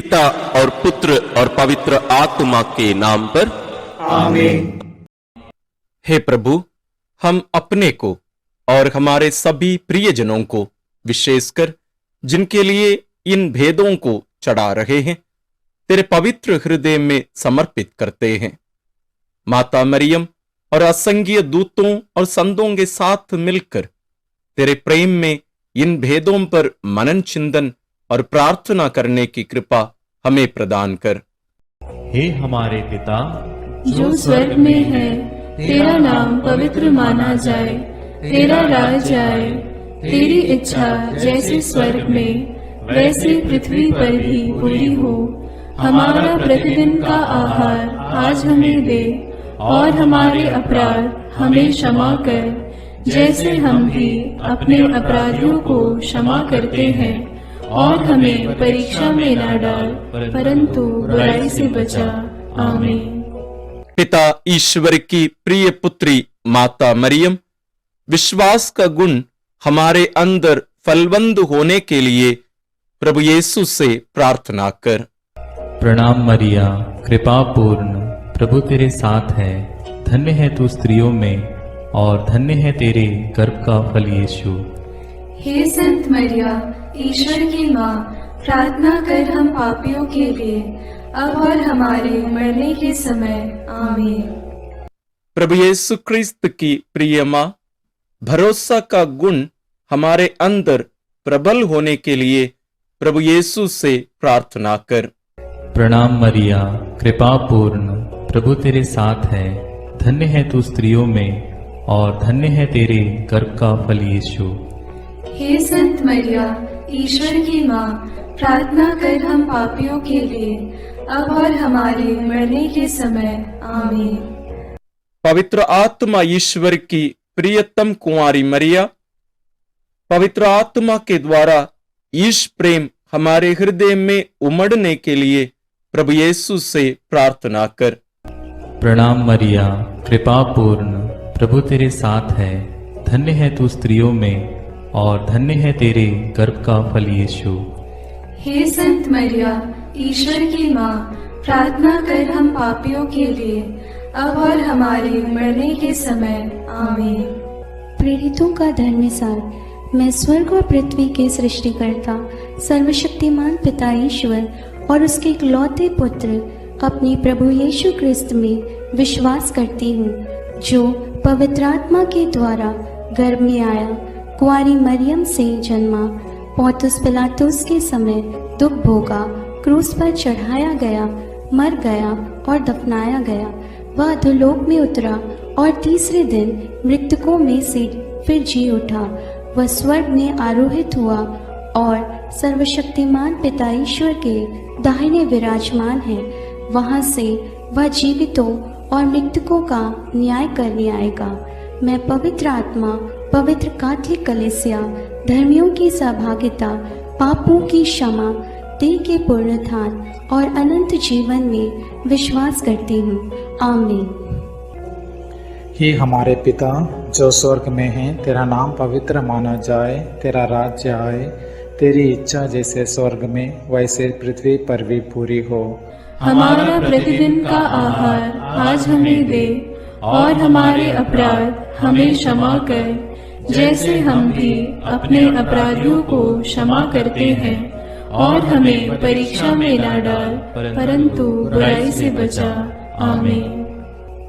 पिता और पुत्र और पवित्र आत्मा के नाम पर आमीन। हे प्रभु, हम अपने को और हमारे सभी प्रियजनों को, विशेषकर जिनके लिए इन भेदों को चढ़ा रहे हैं, तेरे पवित्र हृदय में समर्पित करते हैं। माता मरियम और असंख्य दूतों और संतों के साथ मिलकर तेरे प्रेम में इन भेदों पर मनन चिंतन और प्रार्थना करने की कृपा हमें प्रदान कर। हे हमारे पिता जो स्वर्ग में है, तेरा नाम पवित्र माना जाए, तेरा राज आए, तेरी इच्छा जैसे स्वर्ग में वैसे पृथ्वी पर भी पूरी हो। हमारा प्रतिदिन का आहार आज हमें दे, और हमारे अपराध हमें क्षमा कर, जैसे हम भी अपने अपराधियों को क्षमा करते हैं, और हमें परीक्षा में न डाल, परंतु बुराई से बचा। आमीन। पिता ईश्वर की प्रिय पुत्री माता मरियम, विश्वास का गुण हमारे अंदर फलवंत होने के लिए प्रभु यीशु से प्रार्थना कर। प्रणाम मरिया, कृपा पूर्ण, प्रभु तेरे साथ है। धन्य है तू स्त्रियों में, और धन्य है तेरे गर्भ का फल यीशु। हे संत मरिया, ईश्वर की माँ, प्रार्थना कर हम पापियों के लिए, अब और हमारे मरने के समय। आमीन। प्रभु यीशु क्रिस्त की प्रिय माँ, भरोसा का गुण हमारे अंदर प्रबल होने के लिए प्रभु यीशु से प्रार्थना कर। प्रणाम मरिया, कृपा पूर्ण, प्रभु तेरे साथ है। धन्य है तू स्त्रियों में, और धन्य है तेरे गर्भ का फल यीशु। हे संत मरिया, ईश्वर की माँ, प्रार्थना कर हम पापियों के लिए, अब और हमारे मरने के समय। आमीन। पवित्र आत्मा ईश्वर की प्रियतम कुंवारी मरिया, पवित्र आत्मा के द्वारा ईश प्रेम हमारे हृदय में उमड़ने के लिए प्रभु यीशु से प्रार्थना कर। प्रणाम मरिया, कृपा पूर्ण, प्रभु तेरे साथ है। धन्य है तू स्त्रियों में, और धन्य है तेरे गर्भ का फल यीशु। हे संत मरिया, ईश्वर की माँ, प्रार्थना कर हम पापियों के लिए, अब और हमारे मरने के समय। आमीन। प्रेरितों का धर्मसार। मैं स्वर्ग और पृथ्वी के सृष्टिकर्ता सर्वशक्तिमान पिता ईश्वर और उसके इकलौते पुत्र अपने प्रभु यीशु क्रिस्त में विश्वास करती हूँ, जो पवित्र आत्मा के द्वारा गर्भ में आया, कुंवारी मरियम से जन्मा, पौंतुस पिलातुस के समय दुख भोगा, क्रूस पर चढ़ाया गया, मर गया और दफनाया गया। वह अधोलोक में उतरा और तीसरे दिन मृतकों में से फिर जी उठा। वह स्वर्ग में आरोहित हुआ और सर्वशक्तिमान पिता ईश्वर के दाहिने विराजमान है। वहां से वह जीवितों और मृतकों का न्याय करने आएगा। मैं पवित्र आत्मा, पवित्र कैथोलिक कलीसिया, धर्मियों की सहभागिता, पापों की क्षमा, देह के पुनरुत्थान और अनंत जीवन में विश्वास करती हूँ। आमीन। हे हमारे पिता जो स्वर्ग में है, तेरा नाम पवित्र माना जाए, तेरा राज्य आए, तेरी इच्छा जैसे स्वर्ग में वैसे पृथ्वी पर भी पूरी हो। हमारा प्रतिदिन का आहार आज हमें दे, और हमारे अपराध हमें क्षमा कर, जैसे हम भी अपने अपराधियों को क्षमा करते हैं, और हमें परीक्षा में न डाल, परंतु बुराई से बचा। आमीन।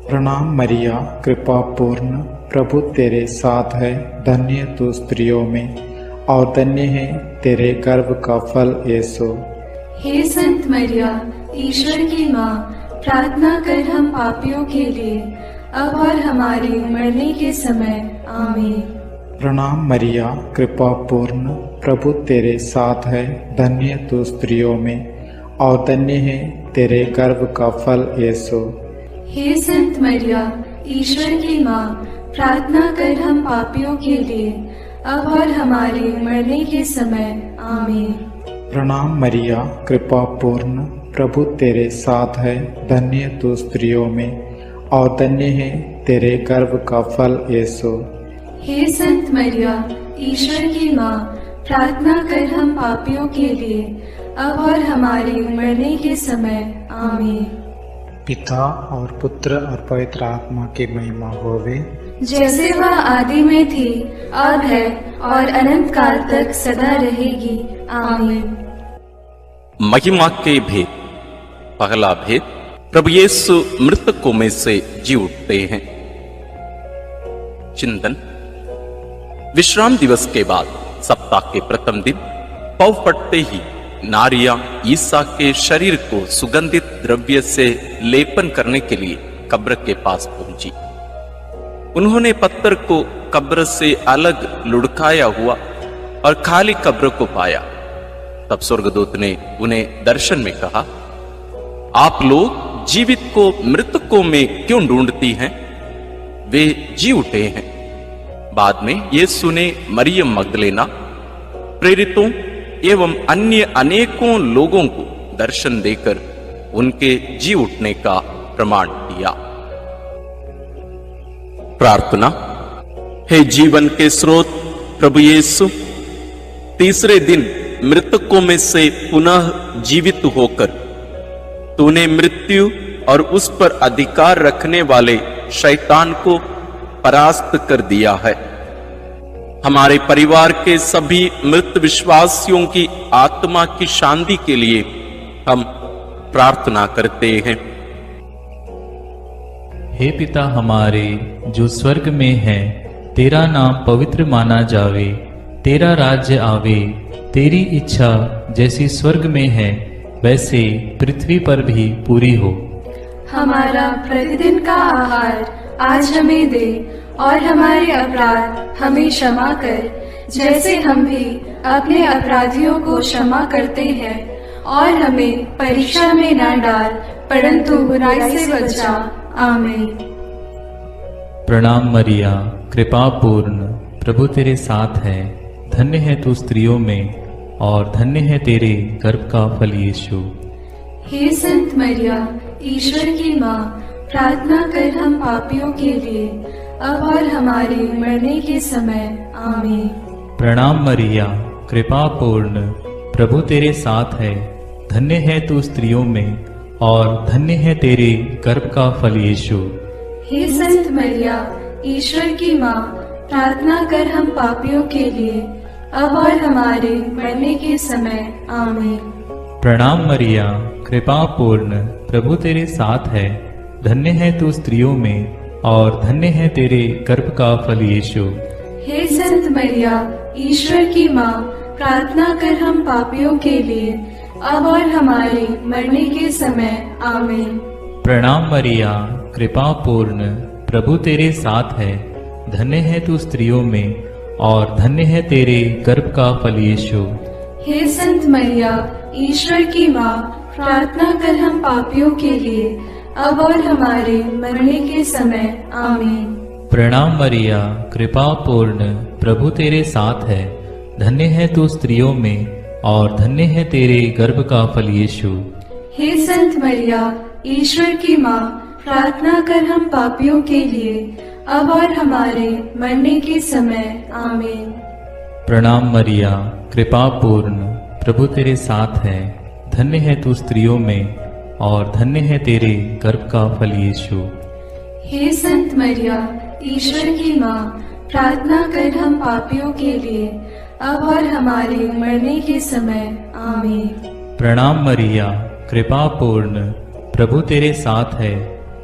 प्रणाम मरिया, कृपा पूर्ण, प्रभु तेरे साथ है। धन्य तू स्त्रियों में, और धन्य है तेरे गर्भ का फल यीशु। हे संत मरिया, ईश्वर की माँ, प्रार्थना कर हम पापियों के लिए, अब और हमारे मरने के समय। आमीन। प्रणाम मरिया, कृपा पूर्ण, प्रभु तेरे साथ है। धन्य तू स्त्रियों में, और धन्य है तेरे गर्भ का फल यीशु। हे संत मरिया, ईश्वर की माँ, प्रार्थना कर हम पापियों के लिए, अब और हमारे मरने के समय। आमीन। प्रणाम मरिया, कृपा पूर्ण, प्रभु तेरे साथ है। धन्य तू स्त्रियों में, और धन्य है तेरे गर्भ का फल यीशु। हे संत मरिया, ईश्वर की माँ, प्रार्थना कर हम पापियों के लिए, अब और हमारे मरने के समय। आमीन। पिता और पुत्र और पवित्र आत्मा की महिमा होवे, जैसे वह आदि में थी, अब है और अनंत काल तक सदा रहेगी। आमीन। महिमा के भेद। पहला भेद, प्रभु यीशु मृतकों में से जी उठते हैं। चिंतन। विश्राम दिवस के बाद सप्ताह के प्रथम दिन पौ फटते ही नारियां ईसा के शरीर को सुगंधित द्रव्य से लेपन करने के लिए कब्र के पास पहुंची। उन्होंने पत्थर को कब्र से अलग लुढ़काया हुआ और खाली कब्र को पाया। तब स्वर्गदूत ने उन्हें दर्शन में कहा, आप लोग जीवित को मृतकों में क्यों ढूंढती हैं? वे जी उठे हैं। बाद में यीशु ने मरियम मगदलेना, प्रेरितों एवं अन्य अनेकों लोगों को दर्शन देकर उनके जी उठने का प्रमाण दिया। प्रार्थना। हे जीवन के स्रोत प्रभु यीशु, तीसरे दिन मृतकों में से पुनः जीवित होकर तूने मृत्यु और उस पर अधिकार रखने वाले शैतान को परास्त कर दिया है। हमारे परिवार के सभी मृत विश्वासियों की आत्मा की शांति के लिए हम प्रार्थना करते हैं। हे पिता हमारे जो स्वर्ग में है, तेरा नाम पवित्र माना जावे, तेरा राज्य आवे, तेरी इच्छा जैसी स्वर्ग में है वैसे पृथ्वी पर भी पूरी हो। हमारा प्रतिदिन का आहार आज हमें दे, और हमारे अपराध हमें क्षमा कर, जैसे हम भी अपने अपराधियों को क्षमा करते हैं, और हमें परीक्षा में न डाल, परंतु बुराई से बचा। आमीन। प्रणाम मरिया, कृपा पूर्ण, प्रभु तेरे साथ है, धन्य है तू स्त्रियों में और धन्य है तेरे गर्भ का फल यीशु। हे संत मरिया, ईश्वर की माँ, प्रार्थना कर हम पापियों के लिए, अब और हमारे मरने के समय। आमीन। प्रणाम मरिया, कृपा पूर्ण, प्रभु तेरे साथ है, धन्य है तू स्त्रियों में और धन्य है तेरे गर्भ का फल यीशु। हे संत मरिया, ईश्वर की माँ, प्रार्थना कर हम पापियों के लिए, अब और हमारे मरने के समय। आमीन। प्रणाम मरिया, कृपा पूर्ण, प्रभु तेरे साथ है, धन्य है तू स्त्रियों में और धन्य है तेरे गर्भ का फल यीशु। हे संत मरिया, ईश्वर की माँ, प्रार्थना कर हम पापियों के लिए, अब और हमारे मरने के समय। आमीन। प्रणाम मरिया, कृपा पूर्ण, प्रभु तेरे साथ है, धन्य है तू स्त्रियों में और धन्य है तेरे गर्भ का फल यीशु। हे संत मरिया, ईश्वर की माँ, प्रार्थना कर हम पापियों के लिए, अब और हमारे मरने के समय। आमीन। प्रणाम मरिया, कृपा पूर्ण, प्रभु तेरे साथ है, धन्य है तू स्त्रियों में और धन्य है तेरे गर्भ का फल यीशु। हे संत मरिया, ईश्वर की माँ, प्रार्थना कर हम पापियों के लिए, अब और हमारे मरने के समय। आमीन। प्रणाम मरिया, कृपा पूर्ण, प्रभु तेरे साथ है, धन्य है तू स्त्रियों में और धन्य है तेरे गर्भ का फल यीशु। हे संत मरिया, ईश्वर की माँ, प्रार्थना कर हम पापियों के लिए, अब और हमारे मरने के समय। आमीन। प्रणाम मरिया, कृपा पूर्ण, प्रभु तेरे साथ है,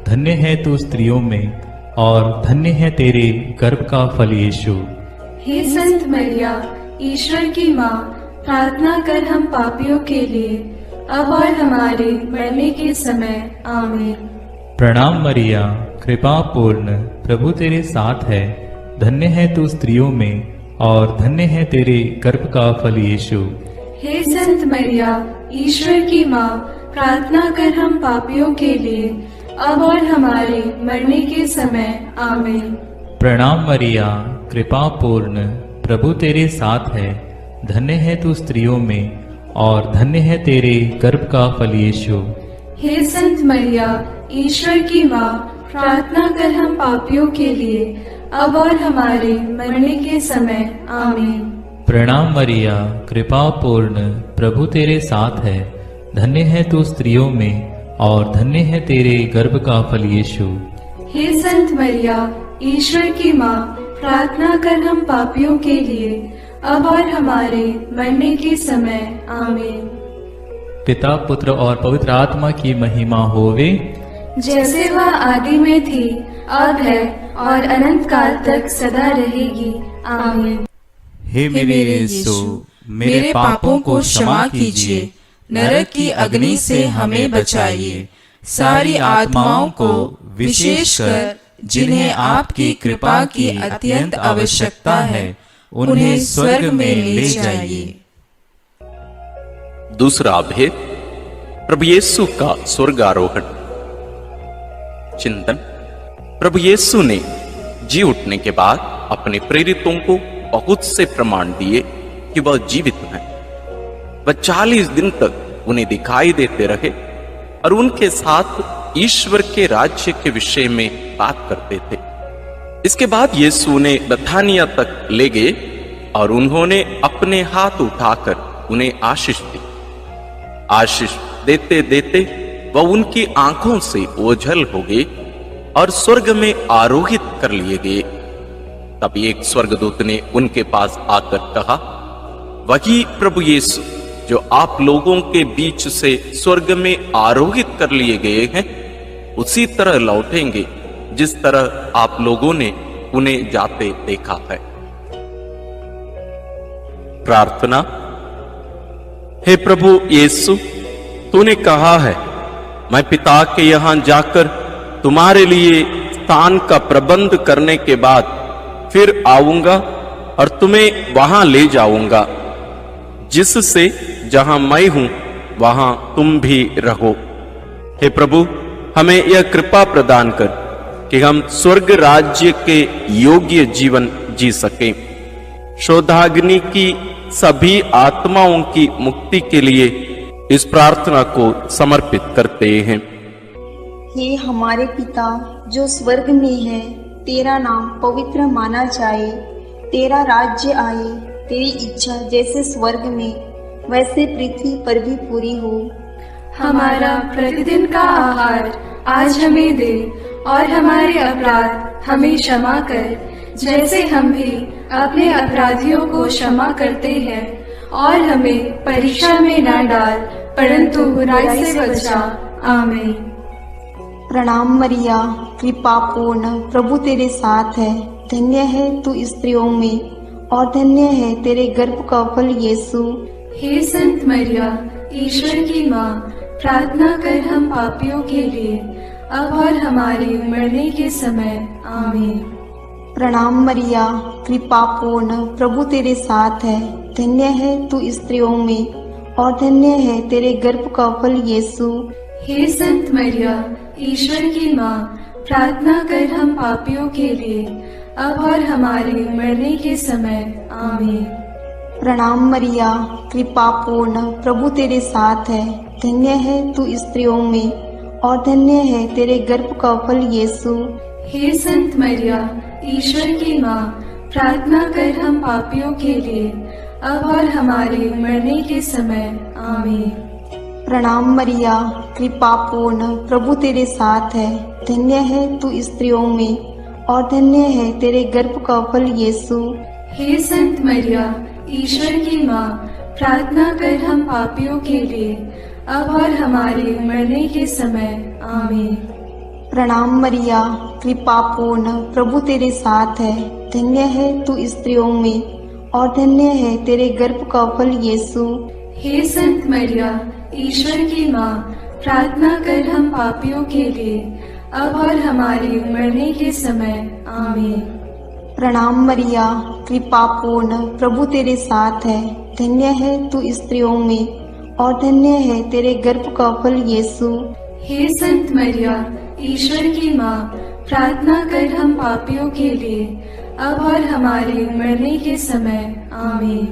धन्य है तू स्त्रियों में और धन्य है तेरे गर्भ का फल यीशु। हे संत मरिया, ईश्वर की माँ, प्रार्थना कर हम पापियों के लिए, अब और हमारे मरने के समय। आमीन। प्रणाम मरिया, कृपा पूर्ण, प्रभु तेरे साथ है, धन्य है तू स्त्रियों में और धन्य है तेरे गर्भ का फल यीशु। हे संत मरिया, ईश्वर की माँ, प्रार्थना कर हम पापियों के लिए, अब और हमारे मरने के समय। आमीन। प्रणाम मरिया, कृपा पूर्ण, प्रभु तेरे साथ है, धन्य है तू स्त्रियों में और धन्य है तेरे गर्भ का फल यीशु। हे संत मरिया, ईश्वर की माँ, प्रार्थना कर हम पापियों के लिए, अब और हमारे मरने के समय। आमीन। प्रणाम मरिया, कृपा पूर्ण, प्रभु तेरे साथ है। धन्य है तू स्त्रियों में और धन्य है तेरे गर्भ का फल यीशु। हे संत मरिया, ईश्वर की माँ, प्रार्थना कर हम पापियों के लिए, अब और हमारे मरने के समय। आमीन। पिता, पुत्र और पवित्र आत्मा की महिमा होवे, जैसे वह आदि में थी, अब है और अनंत काल तक सदा रहेगी। आमीन। हे मेरे यीशु, मेरे पापों को क्षमा कीजिए, नरक की अग्नि से हमें बचाइए, सारी आत्माओं को, विशेषकर जिन्हें आपकी कृपा की अत्यंत आवश्यकता है, उन्हें स्वर्ग में ले जाइए। दूसरा भेद, प्रभु यीशु का स्वर्गारोहण। चिंतन। प्रभु यीशु ने जी उठने के बाद अपने प्रेरितों को बहुत से प्रमाण दिए कि वह जीवित हैं। वह 40 दिन तक उन्हें दिखाई देते रहे और उनके साथ ईश्वर के राज्य के विषय में बात करते थे। इसके बाद यीशु उन्हें बथानिया तक ले गए और उन्होंने अपने हाथ उठाकर उन्हें आशीष दी। आशीष देते देते वह उनकी आंखों से ओझल हो गए और स्वर्ग में आरोहित कर लिए गए। तब एक स्वर्गदूत ने उनके पास आकर कहा, वही प्रभु यीशु जो आप लोगों के बीच से स्वर्ग में आरोहित कर लिए गए हैं, उसी तरह लौटेंगे जिस तरह आप लोगों ने उन्हें जाते देखा है। प्रार्थना। हे प्रभु यीशु, तूने कहा है, मैं पिता के यहां जाकर तुम्हारे लिए स्थान का प्रबंध करने के बाद फिर आऊंगा और तुम्हें वहां ले जाऊंगा, जिससे जहां मैं हूं वहां तुम भी रहो। हे प्रभु, हमें यह कृपा प्रदान कर कि हम स्वर्ग राज्य के योग्य जीवन जी सकें। शोधाग्नि की सभी आत्माओं की मुक्ति के लिए इस प्रार्थना को समर्पित करते हैं। हे हमारे पिता जो स्वर्ग में है, तेरा नाम पवित्र माना जाए, तेरा राज्य आए, तेरी इच्छा जैसे स्वर्ग में वैसे पृथ्वी पर भी पूरी हो। हमारा प्रतिदिन का आहार आज हमें दे और हमारे अपराध हमें क्षमा कर, जैसे हम भी अपने अपराधियों को क्षमा करते हैं, और हमें परीक्षा में न डाल, परंतु बुराई से बचा। आमीन। प्रणाम मरिया, कृपा पूर्ण, प्रभु तेरे साथ है। धन्य है तू स्त्रियों में और धन्य है तेरे गर्भ का फल यीशु। हे संत मरिया, ईश्वर की माँ, प्रार्थना कर हम पापियों के लिए, अब और हमारे मरने के समय। आमीन। प्रणाम मरिया, कृपा पूर्ण, प्रभु तेरे साथ है। धन्य है तू स्त्रियों में और धन्य है तेरे गर्भ का फल यीशु। हे संत मरिया, ईश्वर की माँ, प्रार्थना कर हम पापियों के लिए, अब और हमारे मरने के समय। आमीन। प्रणाम मरिया, कृपा पूर्ण, प्रभु तेरे साथ है। धन्य है तू स्त्रियों में और धन्य है तेरे गर्भ का फल यीशु। हे संत मरिया, ईश्वर की माँ, प्रार्थना कर हम पापियों के लिए, अब और हमारे मरने के समय। आमीन। प्रणाम मरिया, कृपा पूर्ण, प्रभु तेरे साथ है। धन्य है तू स्त्रियों में और धन्य है तेरे गर्भ का फल यीशु। हे संत मरिया, ईश्वर की माँ, प्रार्थना कर हम पापियों के लिए, अब और हमारे मरने के समय। आमीन। प्रणाम मरिया, कृपा पूर्ण, प्रभु तेरे साथ है। धन्य है तू स्त्रियों में और धन्य है तेरे गर्भ का फल यीशु। हे संत मरिया, ईश्वर की माँ, प्रार्थना कर हम पापियों के लिए, अब और हमारे मरने के समय। आमीन। प्रणाम मरिया, कृपा पूर्ण, प्रभु तेरे साथ है। धन्य है तू स्त्रियों में और धन्य है तेरे गर्भ का फल यीशु। हे संत मरिया, ईश्वर की माँ, प्रार्थना कर हम पापियों के लिए, अब और हमारे मरने के समय। आमीन।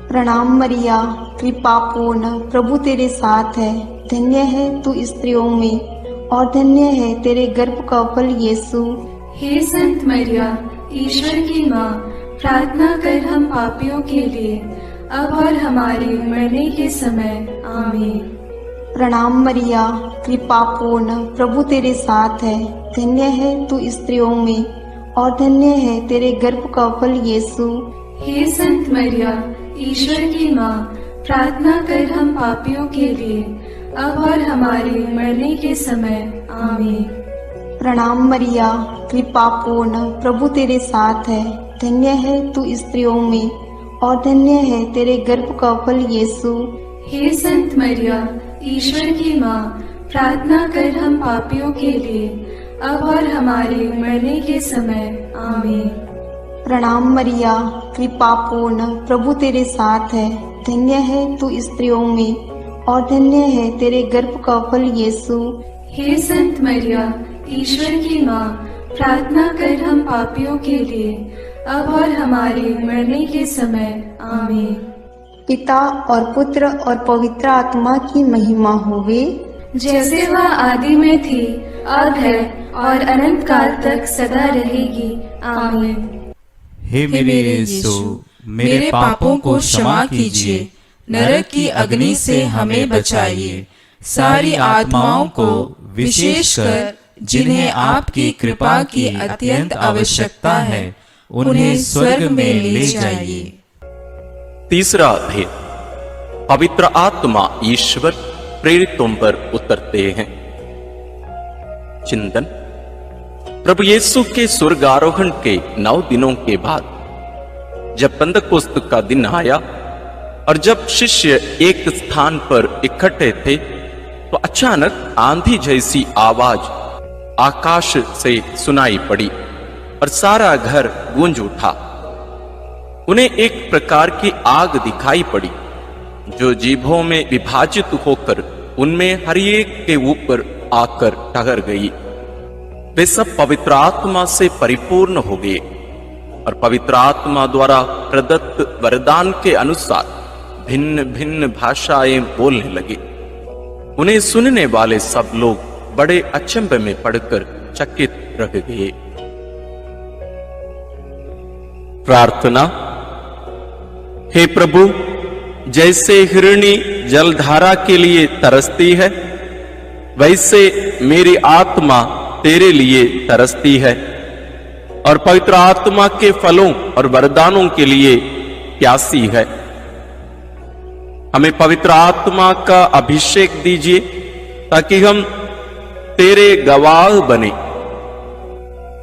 प्रणाम मरिया, कृपा पूर्ण, प्रभु तेरे साथ है। धन्य है तू स्त्रियों में और धन्य है तेरे गर्भ का फल यीशु। हे संत मरिया, ईश्वर की माँ, प्रार्थना कर हम पापियों के लिए, अब और हमारे मरने के समय। आमीन। प्रणाम मरिया, कृपा पूर्ण, प्रभु तेरे साथ है। धन्य है तू स्त्रियों में और धन्य है तेरे गर्भ का फल यीशु। हे संत मरिया, ईश्वर की माँ, प्रार्थना कर हम पापियों के लिए, अब और हमारे मरने के समय। आमीन। प्रणाम मरिया, कृपा पूर्ण, प्रभु तेरे साथ है। धन्य है तू स्त्रियों में और धन्य है तेरे गर्भ का फल यीशु। हे संत मरिया, ईश्वर की माँ, प्रार्थना कर हम पापियों के लिए, अब और हमारे मरने के समय। आमीन। प्रणाम मरिया, कृपा पूर्ण, प्रभु तेरे साथ है। धन्य है तू स्त्रियों में और धन्य है तेरे गर्भ का फल यीशु। हे संत मरिया, ईश्वर की माँ, प्रार्थना कर हम पापियों के लिए, अब और हमारे मरने के समय। आमीन। पिता और पुत्र और पवित्र आत्मा की महिमा होवे, जैसे वह आदि में थी, अब है और अनंत काल तक सदा रहेगी। आमीन। हे मेरे यीशु, मेरे पापों को क्षमा कीजिए, नरक की अग्नि से हमें बचाइए, सारी आत्माओं को, विशेषकर जिन्हें आपकी कृपा की अत्यंत आवश्यकता है, उन्हें स्वर्ग में ले जाइए। तीसरा भेद, पवित्र आत्मा ईश्वर प्रेरितों पर उतरते हैं। चिंतन। प्रभु यीशु के स्वर्गारोहण के 9 दिनों के बाद जब पेंतकोस्त का दिन आया और जब शिष्य एक स्थान पर इकट्ठे थे, तो अचानक आंधी जैसी आवाज आकाश से सुनाई पड़ी और सारा घर गूंज उठा। उन्हें एक प्रकार की आग दिखाई पड़ी जो जीभों में विभाजित होकर उनमें हर एक के ऊपर आकर ठहर गई। वे सब पवित्र आत्मा से परिपूर्ण हो गए और पवित्र आत्मा द्वारा प्रदत्त वरदान के अनुसार भिन्न भिन्न भाषाएं बोलने लगे। उन्हें सुनने वाले सब लोग बड़े अचंभे में पड़कर चकित रह गए। प्रार्थना। हे प्रभु, जैसे हिरणी जलधारा के लिए तरसती है, वैसे मेरी आत्मा तेरे लिए तरसती है और पवित्र आत्मा के फलों और वरदानों के लिए प्यासी है। हमें पवित्र आत्मा का अभिषेक दीजिए ताकि हम तेरे गवाह बने।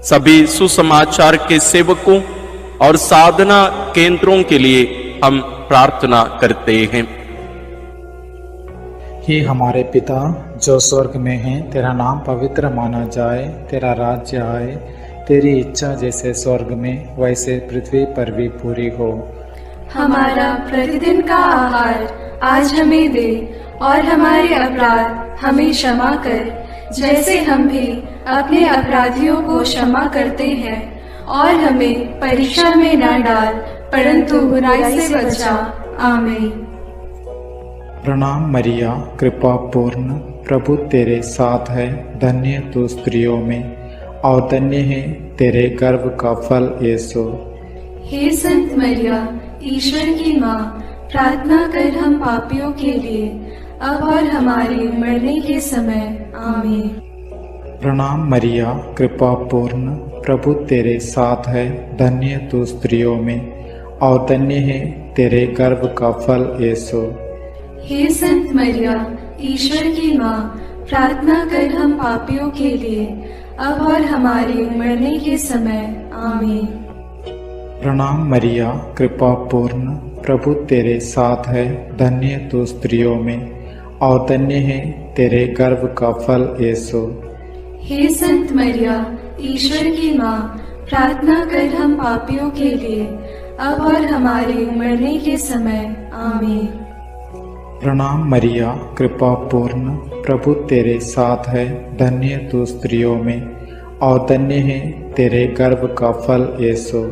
सभी सुसमाचार के सेवकों और साधना केंद्रों के लिए हम प्रार्थना करते हैं। हे हमारे पिता जो स्वर्ग में है, तेरा नाम पवित्र माना जाए, तेरा राज्य आए, तेरी इच्छा जैसे स्वर्ग में वैसे पृथ्वी पर भी पूरी हो। हमारा प्रतिदिन का आहार आज हमें दे और हमारे अपराध हमें क्षमा कर, जैसे हम भी अपने अपराधियों को क्षमा करते हैं, और हमें परीक्षा में न डाल, परंतु बुराई से बचा। आमीन। प्रणाम मरिया, कृपा पूर्ण, प्रभु तेरे साथ है। धन्य तू स्त्रियों में और धन्य है तेरे गर्भ का फल यीशु। हे संत मरिया, ईश्वर की माँ, प्रार्थना कर हम पापियों के लिए, अब और हमारे मरने के समय। आमीन। प्रणाम मरिया, कृपा पूर्ण, प्रभु तेरे साथ है। धन्य तू स्त्रियों में और धन्य है तेरे गर्भ का फल यीशु। हे संत मरिया, ईश्वर की माँ, प्रार्थना कर हम पापियों के लिए, अब और हमारे मरने के समय। आमीन। प्रणाम मरिया, कृपा पूर्ण, प्रभु तेरे साथ है। धन्य तू स्त्रियों में और धन्य है तेरे गर्भ का फल यीशु। हे संत मरिया, ईश्वर की माँ, प्रार्थना कर हम पापियों के लिए, अब और हमारे मरने के समय। आमीन। प्रणाम मरिया, कृपा पूर्ण, प्रभु तेरे साथ है। धन्य तू स्त्रियों में और धन्य है तेरे गर्भ का फल यीशु।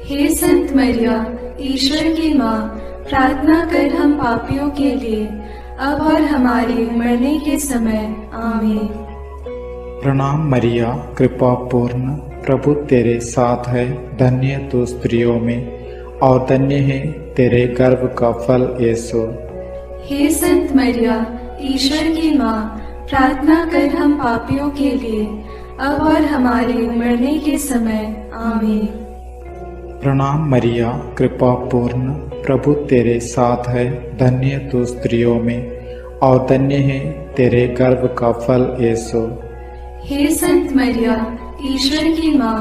हे संत मरिया, ईश्वर की माँ, प्रार्थना कर हम पापियों के लिए, अब और हमारे मरने के समय। आमीन। प्रणाम मरिया, कृपा पूर्ण, प्रभु तेरे साथ है, धन्य तू स्त्रियों में और धन्य है तेरे गर्भ का फल यीशु। हे संत मरिया, ईश्वर की माँ, प्रार्थना कर हम पापियों के लिए, अब और हमारे मरने के समय। आमीन। प्रणाम मरिया, कृपा पूर्ण, प्रभु तेरे साथ है, धन्य तू स्त्रियों में और धन्य है तेरे गर्भ का फल यीशु। हे संत मरिया, ईश्वर की माँ,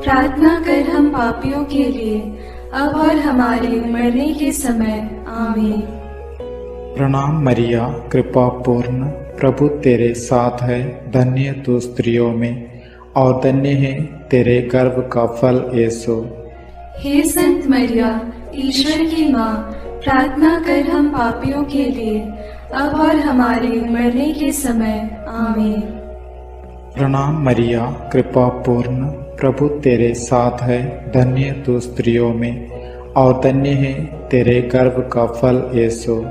प्रार्थना कर हम पापियों के लिए, अब और हमारे मरने के समय। आमीन। प्रणाम मरिया, कृपा पूर्ण, प्रभु तेरे साथ है, धन्य तू स्त्रियों में और धन्य है तेरे गर्भ का फल यीशु। हे संत मरिया, ईश्वर की माँ, प्रार्थना कर हम पापियों के लिए, अब और हमारे मरने के समय। आमीन। प्रणाम मरिया, कृपा पूर्ण, प्रभु तेरे साथ है, धन्य तू स्त्रियों में और धन्य है तेरे गर्भ का फल यीशु।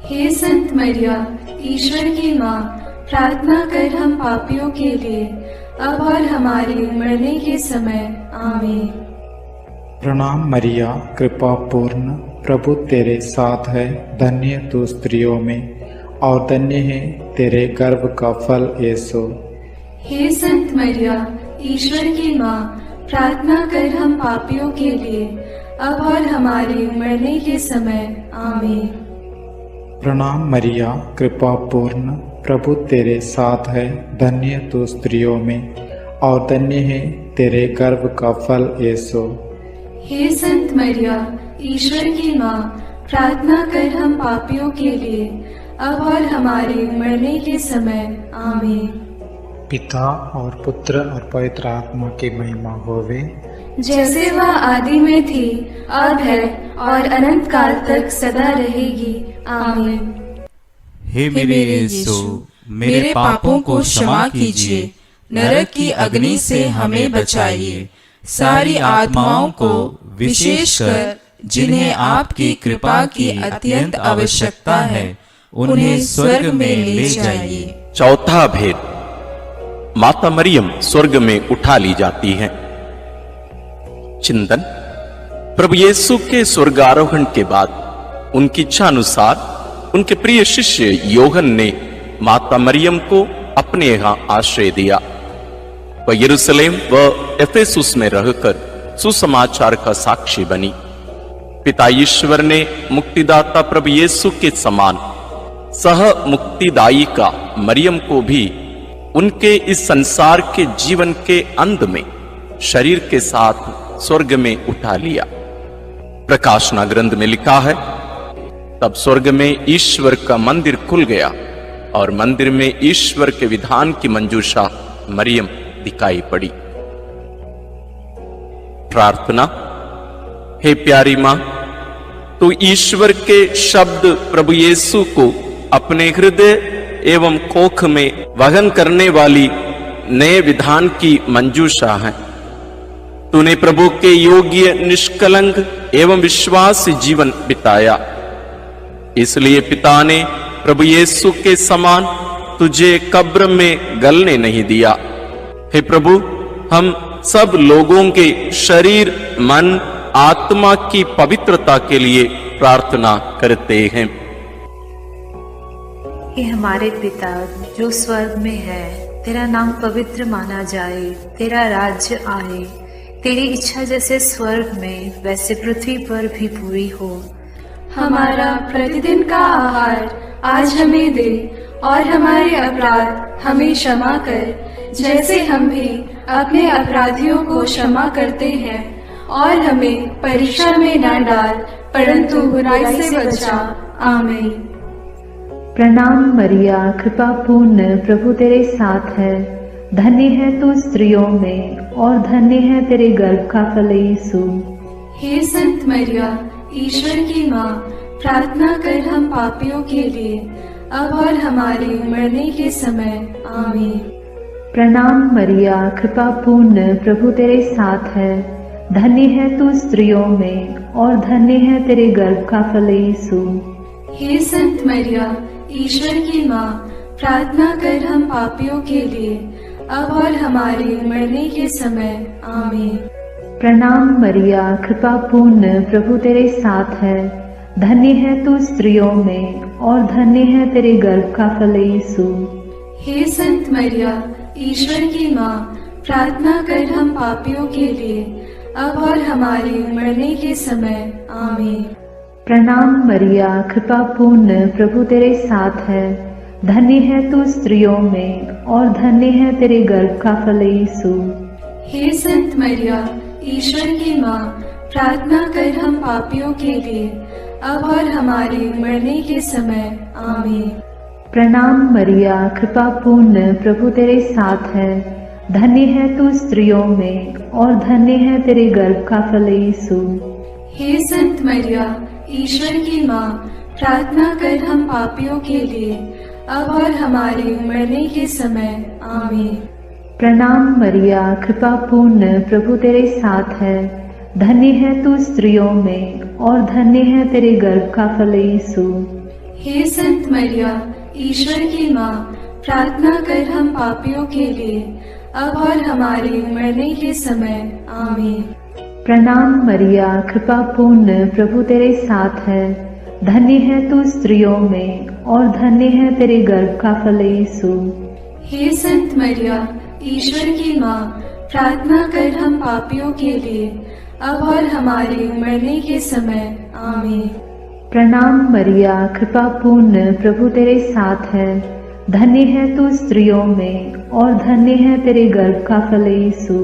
हे संत मरिया, ईश्वर की माँ, प्रार्थना कर हम पापियों के लिए, अब और हमारे मरने के समय। आमीन। प्रणाम मरिया, कृपा पूर्ण, प्रभु तेरे साथ है, धन्य तू स्त्रियों में और धन्य है तेरे गर्भ का फल यीशु। हे संत मरिया, ईश्वर की माँ, प्रार्थना कर हम पापियों के लिए, अब और हमारे मरने के समय। आमीन। प्रणाम मरिया, कृपा पूर्ण, प्रभु तेरे साथ है, धन्य तू स्त्रियों में और धन्य है तेरे गर्भ का फल यीशु। हे संत मरिया, ईश्वर की माँ, प्रार्थना कर हम पापियों के लिए, अब और हमारे मरने के समय। आमीन। पिता और पुत्र और पवित्र आत्मा की महिमा होवे, जैसे वह आदि में थी, अब है और अनंत काल तक सदा रहेगी। आमीन। हे मेरे यीशु, मेरे पापों को क्षमा कीजिए, नरक की अग्नि से हमें बचाइए, सारी आत्माओं को विशेषकर जिन्हें आपकी कृपा की अत्यंत आवश्यकता है, उन्हें स्वर्ग में ले जाइए। चौथा भेद, माता मरियम स्वर्ग में उठा ली जाती है। चिंतन, प्रभु यीशु के स्वर्गारोहण के बाद उनकी इच्छा अनुसार उनके प्रिय शिष्य योहन ने माता मरियम को अपने यहाँ आश्रय दिया। वह यरूशलेम व एफेसुस में रहकर सुसमाचार का साक्षी बनी। पिता ईश्वर ने मुक्तिदाता प्रभु यीशु के समान सह मुक्तिदायी का मरियम को भी उनके इस संसार के जीवन के अंत में शरीर के साथ स्वर्ग में उठा लिया। प्रकाशना ग्रंथ में लिखा है, तब स्वर्ग में ईश्वर का मंदिर खुल गया और मंदिर में ईश्वर के विधान की मंजूषा मरियम दिखाई पड़ी। प्रार्थना। हे प्यारी मां, तू ईश्वर के शब्द प्रभु यीशु को अपने हृदय एवं कोख में वहन करने वाली नए विधान की मंजूषा है। तूने प्रभु के योग्य, निष्कलंक एवं विश्वास जीवन बिताया, इसलिए पिता ने प्रभु यीशु के समान तुझे कब्र में गलने नहीं दिया। हे प्रभु, हम सब लोगों के शरीर, मन, आत्मा की पवित्रता के लिए प्रार्थना करते हैं। हे हमारे पिता जो स्वर्ग में है, तेरा नाम पवित्र माना जाए, तेरा राज्य आए, तेरी इच्छा जैसे स्वर्ग में वैसे पृथ्वी पर भी पूरी हो। हमारा प्रतिदिन का आहार आज हमें दे और हमारे अपराध हमें क्षमा कर, जैसे हम भी अपने अपराधियों को क्षमा करते हैं, और हमें परीक्षा में न डाल, परंतु बुराई से बचा। आमीन। प्रणाम मरिया, कृपा पूर्ण, प्रभु तेरे साथ है, धन्य है तू स्त्रियों में और धन्य है तेरे गर्भ का फल यीशु। हे संत मरिया, ईश्वर की माँ, प्रार्थना कर हम पापियों के लिए, अब और हमारे मरने के समय। आमीन। प्रणाम मरिया, कृपा पूर्ण, प्रभु तेरे साथ है, धन्य है तू स्त्रियों में और धन्य है तेरे गर्भ का फल यीशु। हे संत मरिया, ईश्वर की माँ, प्रार्थना कर हम पापियों के लिए, अब और हमारे मरने के समय आमीन। प्रणाम मरिया, कृपा पूर्ण, प्रभु तेरे साथ है। धन्य है तू स्त्रियों में और धन्य है तेरे गर्भ का फल यीशु। हे संत मरिया, ईश्वर की माँ, प्रार्थना कर हम पापियों के लिए, अब और हमारे मरने के समय आमीन। प्रणाम मरिया, कृपा पूर्ण, प्रभु तेरे साथ है। धन्य है तू स्त्रियों में और धन्य है तेरे गर्भ का फल यीशु। हे संत मरिया, ईश्वर की माँ, प्रार्थना कर हम पापियों के लिए, अब और हमारे मरने के समय आमीन। प्रणाम मरिया, कृपा पूर्ण, प्रभु तेरे साथ है। धन्य है तू स्त्रियों में और धन्य है तेरे गर्भ का फल यीशु। हे संत मरिया, ईश्वर की माँ, प्रार्थना कर हम पापियों के लिए, अब और हमारे मरने के समय आमीन। प्रणाम मरिया, कृपा पूर्ण, प्रभु तेरे साथ है। धन्य है तू स्त्रियों में और धन्य है तेरे गर्भ का फल यीशु। हे संत मरिया, ईश्वर की माँ, प्रार्थना कर हम पापियों के लिए, अब और हमारे मरने के समय आमीन। प्रणाम मरिया, कृपा पूर्ण, प्रभु तेरे साथ है। धन्य है तू स्त्रियों में और धन्य है तेरे गर्भ का फल यीशु। हे संत मरिया, ईश्वर की माँ, प्रार्थना कर हम पापियों के लिए, अब और हमारे मरने के समय आमीन। प्रणाम मरिया, कृपा पूर्ण, प्रभु तेरे साथ है। धन्य है तू स्त्रियों में और धन्य है तेरे गर्भ का फल यीशु।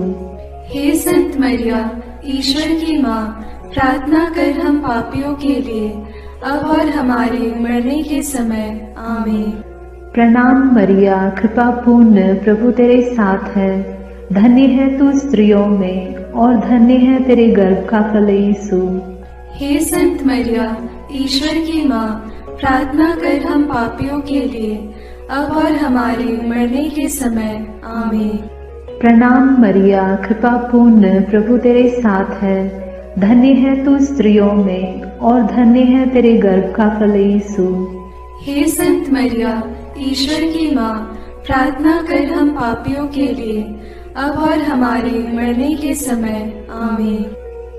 हे संत मरिया, ईश्वर की माँ, प्रार्थना कर हम पापियों के लिए, अब और हमारे मरने के समय आमीन। प्रणाम मरिया, कृपा पूर्ण, प्रभु तेरे साथ है। धन्य है तू स्त्रियों में और धन्य है तेरे गर्भ का फल यीशु। हे संत मरिया, ईश्वर की माँ, प्रार्थना कर हम पापियों के लिए, अब और हमारे मरने के समय आमीन। प्रणाम मरिया, कृपा पूर्ण, प्रभु तेरे साथ है। धन्य है तू स्त्रियों में और धन्य है तेरे गर्भ का फल यीशु। हे संत मरिया, ईश्वर की माँ, प्रार्थना कर हम पापियों के लिए, अब और हमारे मरने के समय आमीन।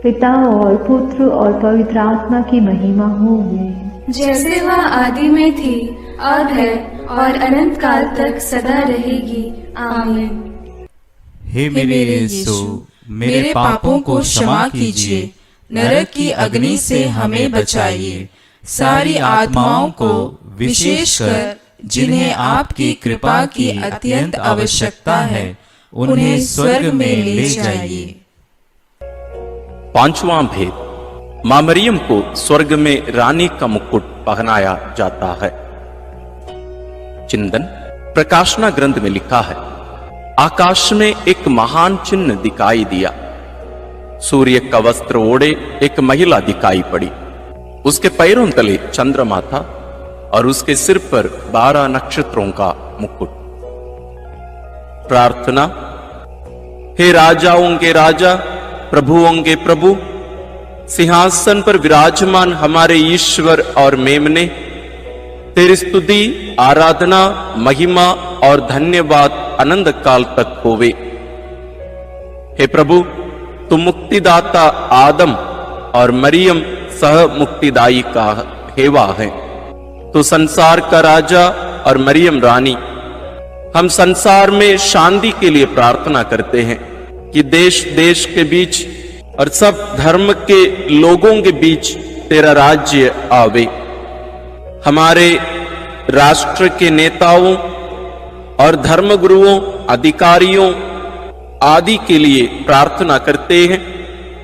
पिता और पुत्र और पवित्र आत्मा की महिमा होगी, जैसे वह आदि में थी, अब है और अनंत काल तक सदा रहेगी आमीन। हे मेरे यीशु, मेरे पापों को क्षमा कीजिए, नरक की अग्नि से हमें बचाइए, सारी आत्माओं को विशेषकर जिन्हें आपकी कृपा की अत्यंत आवश्यकता है, उन्हें स्वर्ग में ले जाइए। पांचवां भेद, मां मरियम को स्वर्ग में रानी का मुकुट पहनाया जाता है। चिंतन प्रकाशना ग्रंथ में लिखा है, आकाश में एक महान चिन्ह दिखाई दिया। सूर्य का वस्त्र ओढ़े एक महिला दिखाई पड़ी। उसके पैरों तले चंद्रमा था और उसके सिर पर 12 नक्षत्रों का मुकुट। प्रार्थना। हे राजाओं के राजा, प्रभुओं के प्रभु, सिंहासन पर विराजमान हमारे ईश्वर और मेमने, तेरी स्तुति, आराधना, महिमा और धन्यवाद अनंत काल तक होवे। हे प्रभु, तुम मुक्तिदाता आदम और मरियम सह मुक्तिदायी का हेवा है। तो संसार का राजा और मरियम रानी, हम संसार में शांति के लिए प्रार्थना करते हैं कि देश देश के बीच और सब धर्म के लोगों के बीच तेरा राज्य आवे। हमारे राष्ट्र के नेताओं और धर्मगुरुओं, अधिकारियों आदि के लिए प्रार्थना करते हैं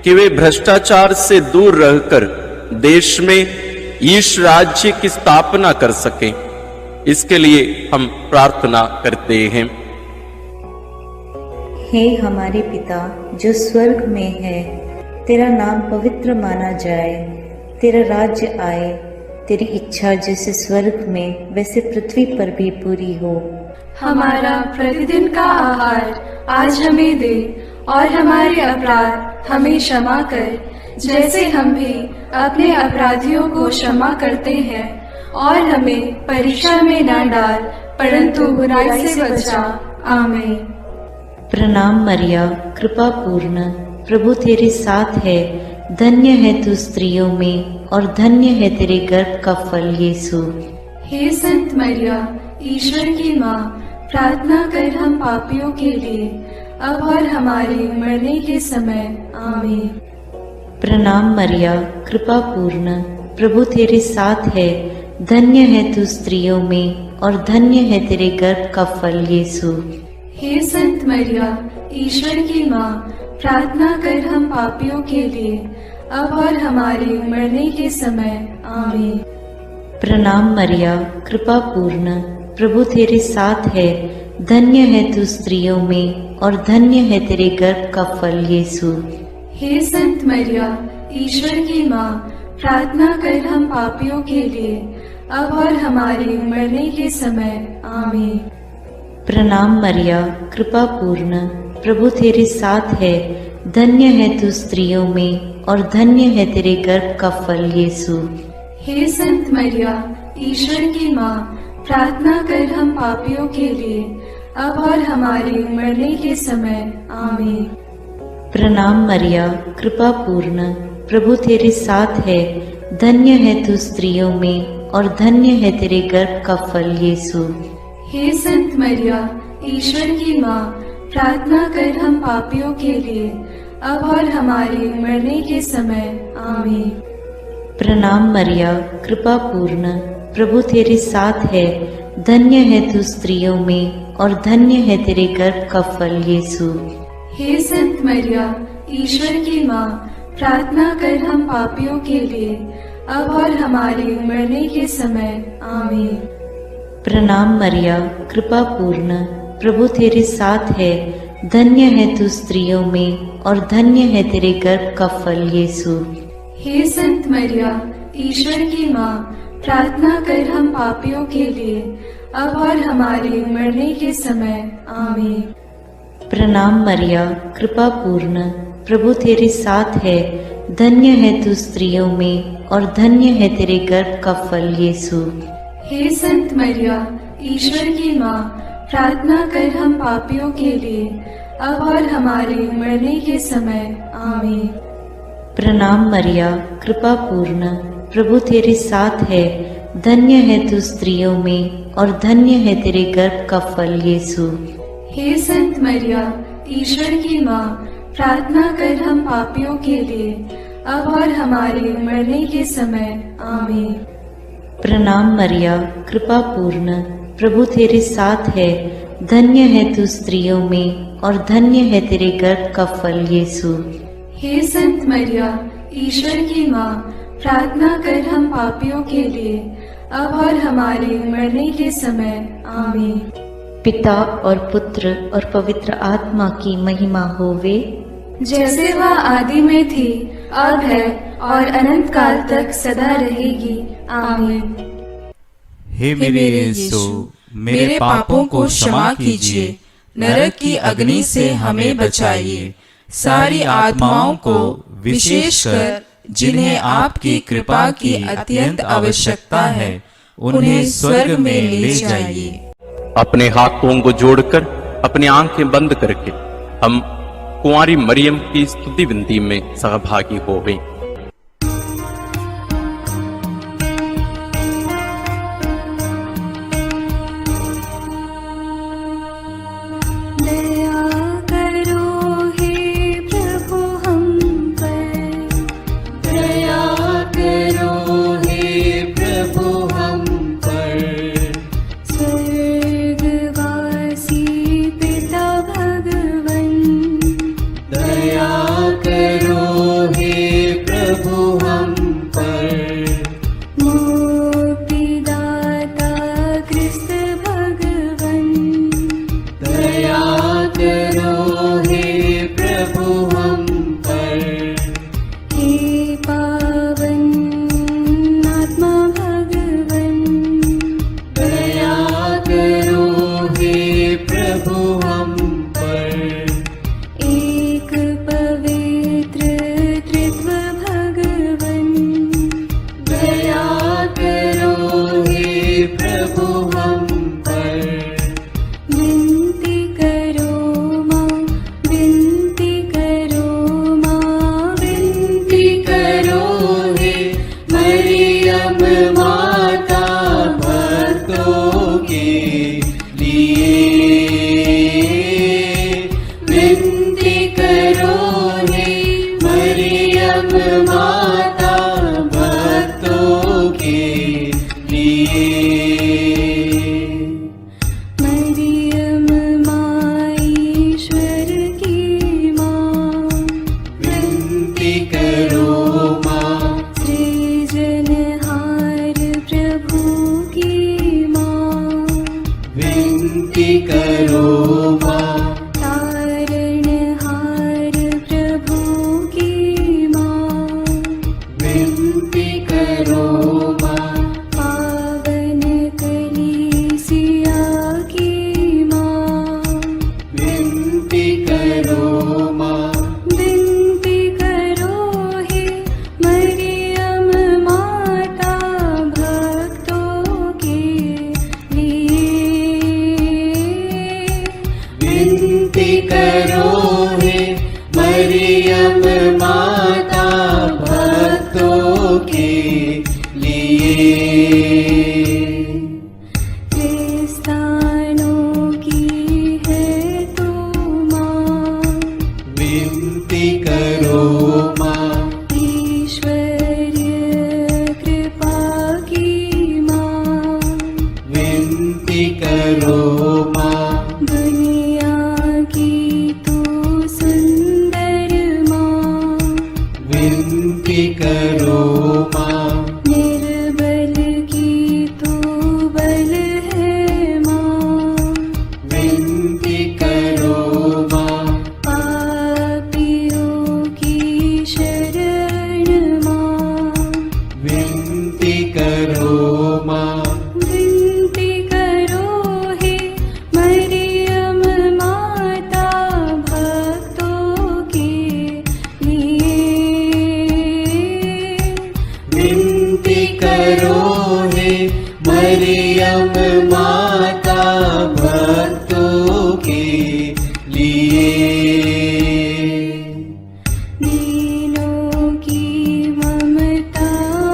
कि वे भ्रष्टाचार से दूर रहकर देश में ईश राज्य की स्थापना कर सकें। इसके लिए हम प्रार्थना करते हैं। हे हमारे पिता जो स्वर्ग में है, तेरा नाम पवित्र माना जाए, तेरा राज्य आए, तेरी इच्छा जैसे स्वर्ग में वैसे पृथ्वी पर भी पूरी हो। हमारा प्रतिदिन का आहार आज हमें दे और हमारे अपराध हमें क्षमा कर, जैसे हम भी अपने अपराधियों को क्षमा करते हैं, और हमें परीक्षा में न डाल परंतु बुराई से बचा। आमीन। प्रणाम मरिया, कृपा पूर्ण, प्रभु तेरे साथ है। धन्य है तू स्त्रियों में और धन्य है तेरे गर्भ का फल यीशु। हे संत मरिया, ईश्वर की माँ, प्रार्थना कर हम पापियों के लिए, अब और हमारे मरने के समय। आमीन। प्रणाम मरिया, कृपा पूर्ण, प्रभु तेरे साथ है। धन्य है तू स्त्रियों में और धन्य है तेरे गर्भ का फल यीशु। हे संत मरिया, ईश्वर की माँ, प्रार्थना कर हम पापियों के लिए, अब और हमारे मरने के समय। आमीन। प्रणाम मरिया, कृपा पूर्ण, प्रभु तेरे साथ है। धन्य है तू स्त्रियों में और धन्य है तेरे गर्भ का फल यीशु। हे संत मरिया, ईश्वर की माँ, प्रार्थना कर हम पापियों के लिए, अब और हमारे मरने के समय। आमीन। प्रणाम मरिया, कृपा पूर्ण, प्रभु तेरे साथ है। धन्य है तू स्त्रियों में और धन्य है तेरे गर्भ का फल यीशु। हे संत मरिया, ईश्वर की माँ, प्रार्थना कर हम पापियों के लिए, अब और हमारे मरने के समय। आमीन। प्रणाम मरिया, कृपा पूर्ण, प्रभु तेरे साथ है। धन्य है तू स्त्रियों में और धन्य है तेरे गर्भ का फल यीशु। हे संत मरिया, ईश्वर की माँ, प्रार्थना कर हम पापियों के लिए, अब और हमारे मरने के समय। आमीन। प्रणाम मरिया, कृपा पूर्ण, प्रभु तेरे साथ है। धन्य है तू स्त्रियों में और धन्य है तेरे गर्भ का फल यीशु। हे संत मरिया, ईश्वर की माँ, प्रार्थना कर हम पापियों के लिए, अब और हमारे मरने के समय। आमीन। प्रणाम मरिया, कृपा पूर्ण, प्रभु तेरे साथ है। धन्य है तू स्त्रियों में और धन्य है तेरे गर्भ का फल यीशु। हे संत मरिया, ईश्वर की माँ, प्रार्थना कर हम पापियों के लिए, अब और हमारे मरने के समय। आमीन। प्रणाम मरिया, कृपा पूर्ण, प्रभु तेरे साथ है। धन्य है तू स्त्रियों में और धन्य है तेरे गर्भ का फल यीशु। हे संत मरिया, ईश्वर की माँ, प्रार्थना कर हम पापियों के लिए, अब और हमारे मरने के समय। आमीन। प्रणाम मरिया, कृपा पूर्ण, प्रभु तेरे साथ है। धन्य है तू स्त्रियों में और धन्य है तेरे गर्भ का फल यीशु। हे संत मरिया, ईश्वर की माँ, प्रार्थना कर हम पापियों के लिए, अब और हमारे मरने के समय। आमीन। प्रणाम मरिया, कृपा पूर्ण, प्रभु तेरे साथ है। धन्य है तू स्त्रियों में और धन्य है तेरे गर्भ का फल यीशु। हे संत मरिया, ईश्वर की माँ, प्रार्थना कर हम पापियों के लिए, अब और हमारे मरने के समय। आमीन। पिता और पुत्र और पवित्र आत्मा की महिमा होवे, जैसे वह आदि में थी, अब है और अनंत काल तक सदा रहेगी। आमीन। हे मेरे यीशु, मेरे पापों को क्षमा कीजिए, नरक की अग्नि से हमें बचाइए, सारी आत्माओं को, विशेषकर जिन्हें आपकी कृपा की अत्यंत आवश्यकता है, उन्हें स्वर्ग में ले जाइए। अपने हाथों को जोड़कर अपनी आंखें बंद करके हम कुंवारी मरियम की स्तुति विनती में सहभागी होवें। विनती करो माँ। तारणहार प्रभु की माँ, विनती करो माँ। पावन कलीसिया की माँ, विनती करो माँ। विनती करो हे मरियम माता भक्तों के लिए। विनती करो हे मरियम माता भक्तों के लिए। क्रिस्तानों की है तू माँ, विनती करो माँ। ईश्वरीय कृपा की माँ, विनती करो माँ। दुनिया की तू सुंदर माँ, विनती करो माँ। निर्बल की तू बल है माँ, विनती करो माँ। पापियों की शरण माँ, विनती करो माँ। विनती करो हे मरियम माता भक्तों के लिए। विनती करो हे मरियम माता भक्तों के लिए। दीनों की ममता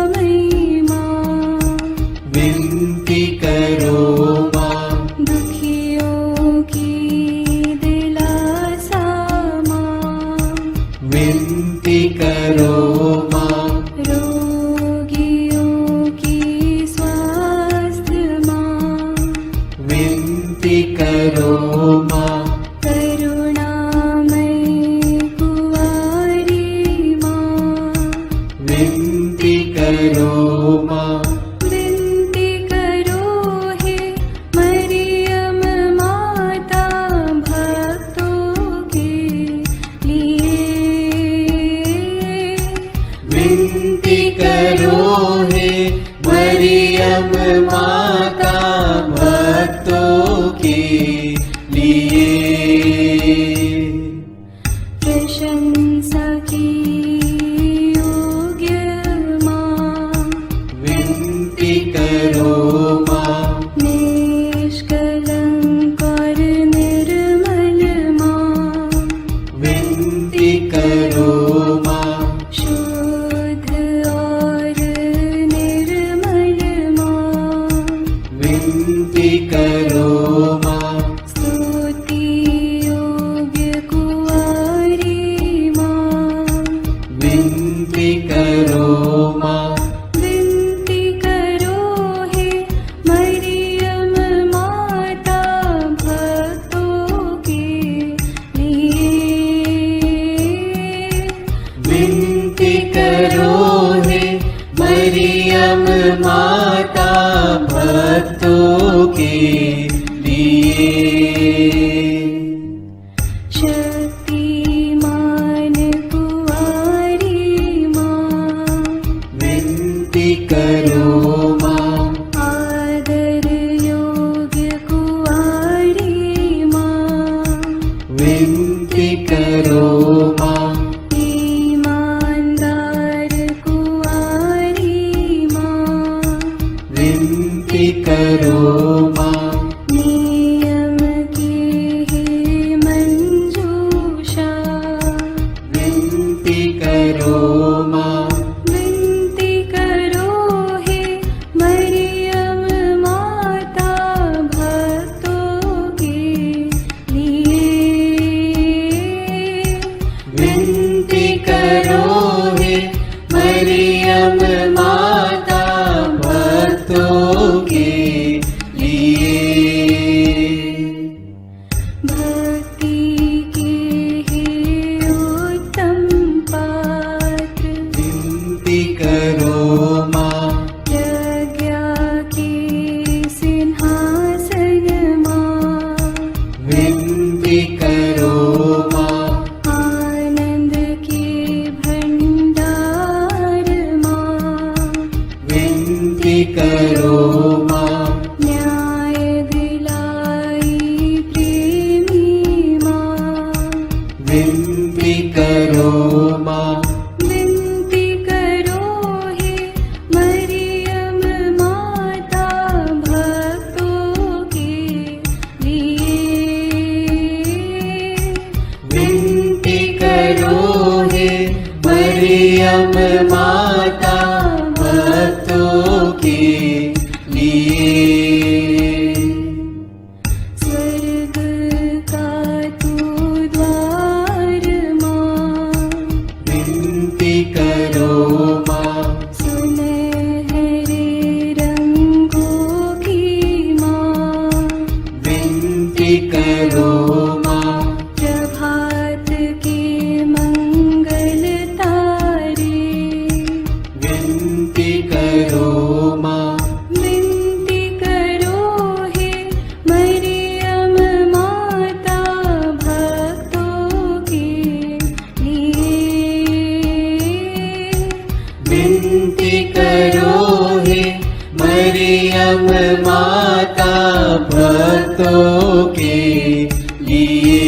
मई माँ, विनती करो माँ। दुखियों की दिलासा माँ, विनती करो माँ। रोगियों की स्वास्थ्य माँ, विनती करो माँ। करुणामयी कुंवारी माँ, विनती करो माँ। विनती करो हे मरियम माता भक्तों के लिए। विनती करो हे मरियम माता भक्तों के लिए। प्रशंसा की योग्य माँ, विनती करो माँ। निष्कलंक और निर्मल माँ, विनती करो माँ। शुद्ध और निर्मल माँ, विनती करो माँ। स्तुति योग्य कुंवारी माँ, विनती करो माँ। विनती करो हे मरियम माता भक्तों के लिए। विनती करो हे मरियम माता भक्तों के लिए। शक्तिमान कुंवारी माँ, विनती करो माँ। आदर योग्य कुंवारी माँ, विनती करो माँ। ईमानदार कुंवारी माँ, विनती करो माँ। नियम की है मंजूषा, विनती करो माँ। विनती करो हे मरियम माता भक्तों के लिए। विनती करो हे मरियम माता भक्तों के लिए। माता भक्तों के लिए। स्वर्ग का तू द्वार माँ, विनती करो माँ। सुनहरे रंगों की माँ, विनती करो माँ। प्रभात के मंगल तारे, विनती करो माँ। विनती करो हे मरियम माता भक्तों के लिए। विनती करो हे मरियम माता भक्तों के लिए।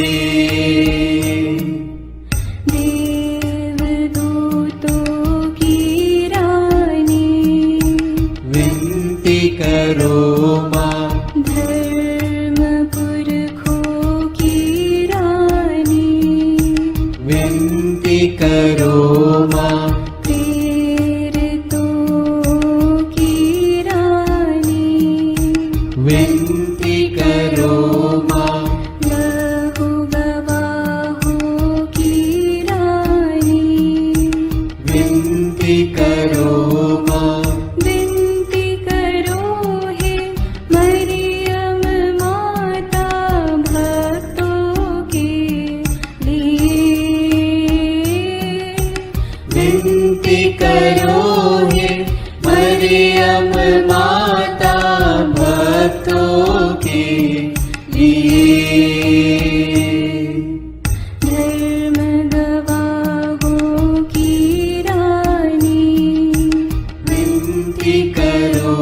देवदूतों की रानी, विनती करो माँ। धर्म पुरखों की रानी, विनती करो माँ। प्रेरितों की रानी, विनती करो माँ। लहू गवाहों की रानी, विनती करो माँ। विनती करो हे मरियम माता भक्तों के लिए। विनती करो हे मरियम माता भक्तों के लिए। धर्म गवाहों की रानी, विनती करो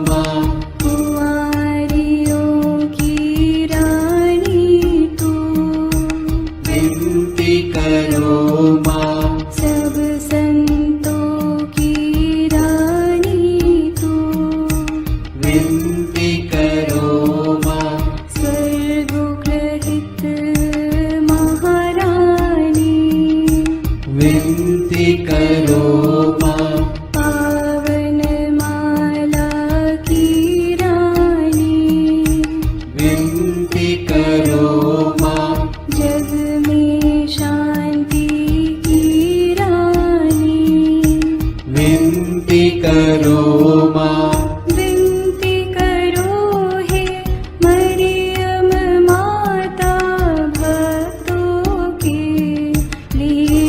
माँ। कुंवारियों की रानी तू, विनती करो माँ। सब संतों की रानी तू, विनती करो माँ। स्वर्गोग्रहित महारानी, विनती करो माँ। पावन माला की रानी, विनती करो माँ। जग में शांति की रानी, विनती करो माँ। विनती करो हे मरियम माता भक्तों के लिए।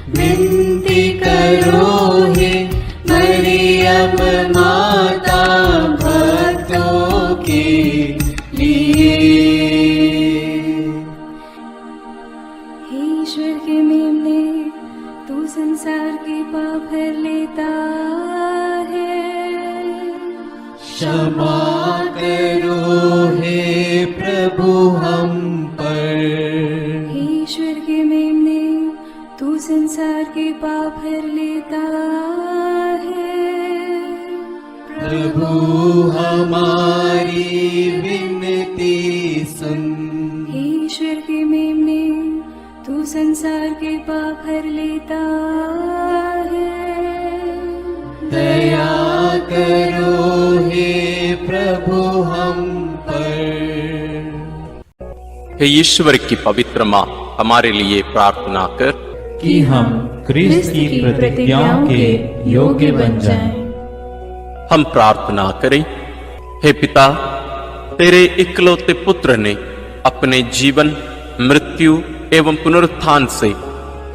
विनती करो हे मरियम माता भक्तों के लिए। हे ईश्वर के मेमने, तू संसार के पाप भर लेता है। क्षमा करो हे प्रभु हम पर। हे ईश्वर के मेमने, तू संसार के पाप भर लेता है। प्रभु हमारी विनती सुन। हे ईश्वर के मेमने, तू संसार के पाप भर लेता है। दया करो हे प्रभु हम पर। हे ईश्वर की पवित्र माँ, हमारे लिए प्रार्थना कर कि हम क्रिस्त की प्रतिज्ञाओं के योग्य बन जाएं। हम प्रार्थना करें। हे पिता, तेरे इकलौते पुत्र ने अपने जीवन, मृत्यु एवं पुनरुत्थान से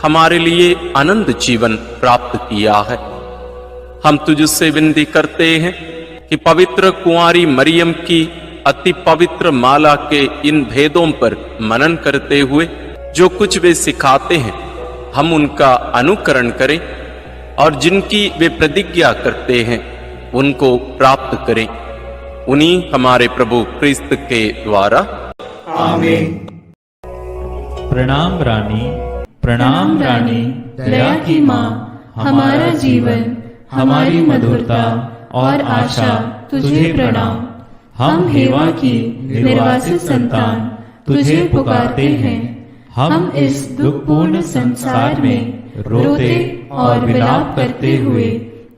हमारे लिए अनंत जीवन प्राप्त किया है। हम तुझसे विनती करते हैं कि पवित्र कुंवारी मरियम की अति पवित्र माला के इन भेदों पर मनन करते हुए जो कुछ वे सिखाते हैं, हम उनका अनुकरण करें और जिनकी वे प्रतिज्ञा करते हैं उनको प्राप्त करें। उन्हीं हमारे प्रभु क्रिस्त के द्वारा। आमीन। प्रणाम रानी, प्रणाम रानी, दया की माँ, हमारा जीवन, हमारी मधुरता और आशा तुझे प्रणाम। हम हेवा की निर्वासित संतान तुझे पुकारते हैं। हम इस दुखपूर्ण संसार में रोते और विलाप करते हुए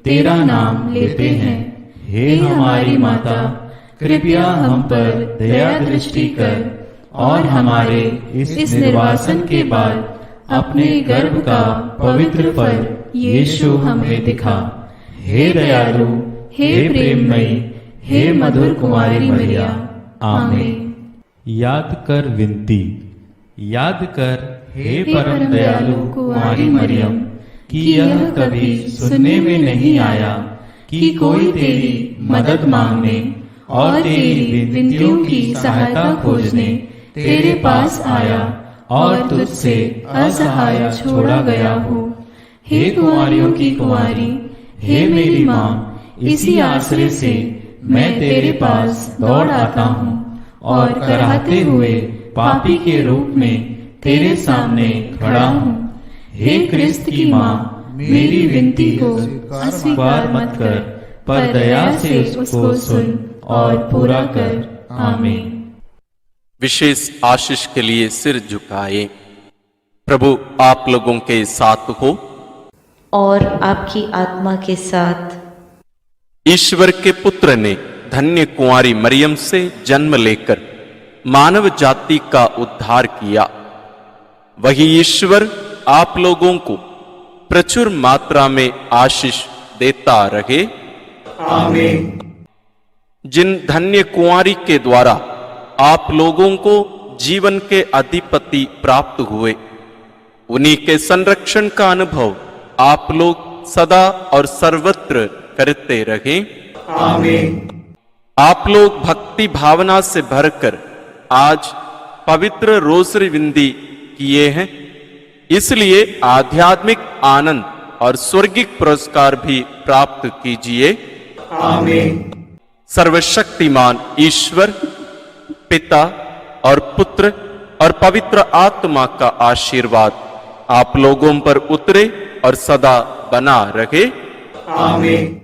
तेरा नाम लेते हैं। हे हमारी माता, कृपया हम पर दया दृष्टि कर और हमारे इस निर्वासन के बाद अपने गर्भ का पवित्र फल यीशु हमें दिखा। हे दयालु, हे प्रेममयी, हे मधुर कुमारी मरिया, आमीन। याद कर विनती। याद कर हे परम दयालु कुमारी मरियम कि यह कभी सुनने में नहीं आया कि कोई तेरी मदद मांगने और तेरी विनतियों की सहायता खोजने तेरे पास आया और तुझसे असहाय छोड़ा गया हो। हे कुंवारियों की कुंवारी, हे मेरी माँ, इसी आश्रय से मैं तेरे पास दौड़ आता हूँ और कराहते हुए पापी के रूप में तेरे सामने खड़ा हूँ। हे क्रिस्त की माँ, मेरी विनती को अस्वीकार मत कर, पर दया से उसको सुन और पूरा कर। आमीन। विशेष आशीष के लिए सिर झुकाए। प्रभु आप लोगों के साथ हो और आपकी आत्मा के साथ। ईश्वर के पुत्र ने धन्य कुंवारी मरियम से जन्म लेकर मानव जाति का उद्धार किया। वही ईश्वर आप लोगों को प्रचुर मात्रा में आशीष देता रहे। आमीन। जिन धन्य कुंवारी के द्वारा आप लोगों को जीवन के अधिपति प्राप्त हुए, उन्हीं के संरक्षण का अनुभव आप लोग सदा और सर्वत्र करते रहे। आमीन। आप लोग भक्ति भावना से भरकर आज पवित्र रोसरी विंदी किए हैं, इसलिए आध्यात्मिक आनंद और स्वर्गिक पुरस्कार भी प्राप्त कीजिए। आमीन। सर्वशक्तिमान ईश्वर पिता और पुत्र और पवित्र आत्मा का आशीर्वाद आप लोगों पर उतरे और सदा बना रहे। आमीन।